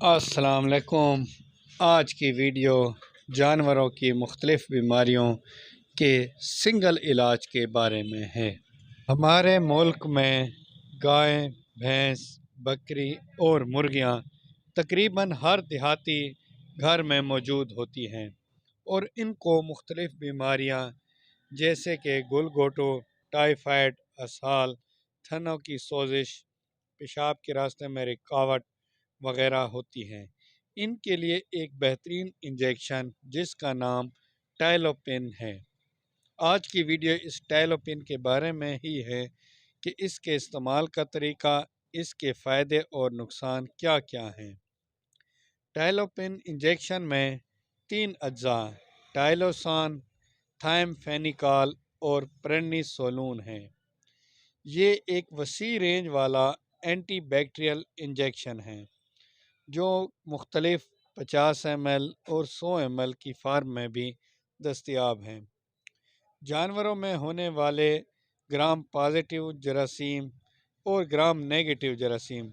السلام علیکم۔ آج کی ویڈیو جانوروں کی مختلف بیماریوں کے سنگل علاج کے بارے میں ہے۔ ہمارے ملک میں گائے، بھینس، بکری اور مرغیاں تقریباً ہر دیہاتی گھر میں موجود ہوتی ہیں اور ان کو مختلف بیماریاں جیسے کہ گلگوٹو، ٹائیفائڈ، اسہال، تھنوں کی سوزش، پیشاب کے راستے میں رکاوٹ وغیرہ ہوتی ہیں۔ ان کے لیے ایک بہترین انجیکشن جس کا نام ٹائلوپن ہے۔ آج کی ویڈیو اس ٹائلوپن کے بارے میں ہی ہے کہ اس کے استعمال کا طریقہ، اس کے فائدے اور نقصان کیا کیا ہیں۔ ٹائلوپن انجیکشن میں 3 اجزاء ٹائلوسان، تھائمفینیکال اور پریڈنیسولون ہیں۔ یہ ایک وسیع رینج والا اینٹی بیکٹیریل انجیکشن ہے جو مختلف 50 ml اور 100 ml کی فارم میں بھی دستیاب ہیں۔ جانوروں میں ہونے والے گرام پازیٹیو جراثیم اور گرام نیگیٹو جراثیم،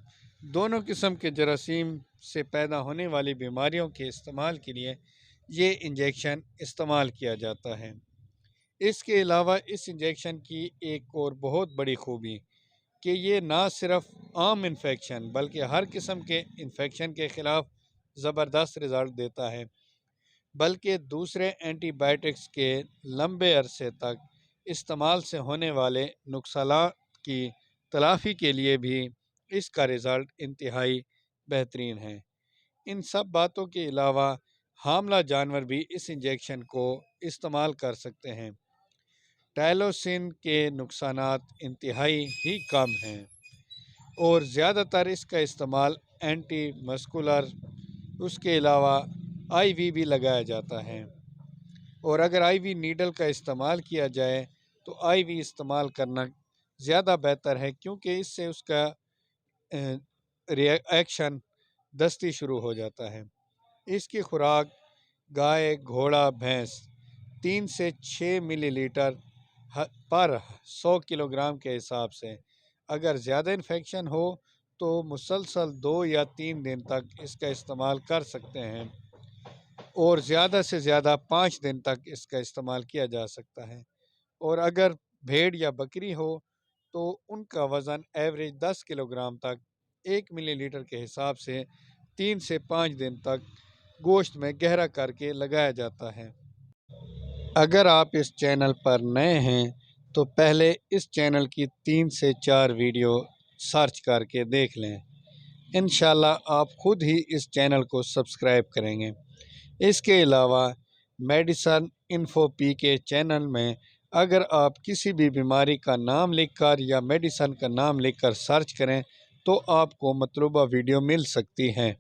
دونوں قسم کے جراثیم سے پیدا ہونے والی بیماریوں کے استعمال کے لیے یہ انجیکشن استعمال کیا جاتا ہے۔ اس کے علاوہ اس انجیکشن کی ایک اور بہت بڑی خوبی کہ یہ نہ صرف عام انفیکشن بلکہ ہر قسم کے انفیکشن کے خلاف زبردست رزلٹ دیتا ہے، بلکہ دوسرے اینٹی بائیوٹکس کے لمبے عرصے تک استعمال سے ہونے والے نقصانات کی تلافی کے لیے بھی اس کا رزلٹ انتہائی بہترین ہے۔ ان سب باتوں کے علاوہ حاملہ جانور بھی اس انجیکشن کو استعمال کر سکتے ہیں۔ ٹائلوسن کے نقصانات انتہائی ہی کم ہیں اور زیادہ تر اس کا استعمال اینٹی مسکولر، اس کے علاوہ آئی وی بھی لگایا جاتا ہے، اور اگر آئی وی نیڈل کا استعمال کیا جائے تو آئی وی استعمال کرنا زیادہ بہتر ہے، کیونکہ اس سے اس کا ریئیکشن دستی شروع ہو جاتا ہے۔ اس کی خوراک گائے، گھوڑا، بھینس 3 سے 6 ملی لیٹر پر 100 کلو گرام کے حساب سے۔ اگر زیادہ انفیکشن ہو تو مسلسل 2 یا 3 دن تک اس کا استعمال کر سکتے ہیں، اور زیادہ سے زیادہ 5 دن تک اس کا استعمال کیا جا سکتا ہے۔ اور اگر بھیڑ یا بکری ہو تو ان کا وزن ایوریج 10 کلو گرام تک 1 ملی لیٹر کے حساب سے 3 سے 5 دن تک گوشت میں گہرا کر کے لگایا جاتا ہے۔ اگر آپ اس چینل پر نئے ہیں تو پہلے اس چینل کی 3 سے 4 ویڈیو سرچ کر کے دیکھ لیں۔ انشاءاللہ آپ خود ہی اس چینل کو سبسکرائب کریں گے۔ اس کے علاوہ میڈیسن انفو پی کے چینل میں اگر آپ کسی بھی بیماری کا نام لکھ کر یا میڈیسن کا نام لکھ کر سرچ کریں تو آپ کو مطلوبہ ویڈیو مل سکتی ہیں۔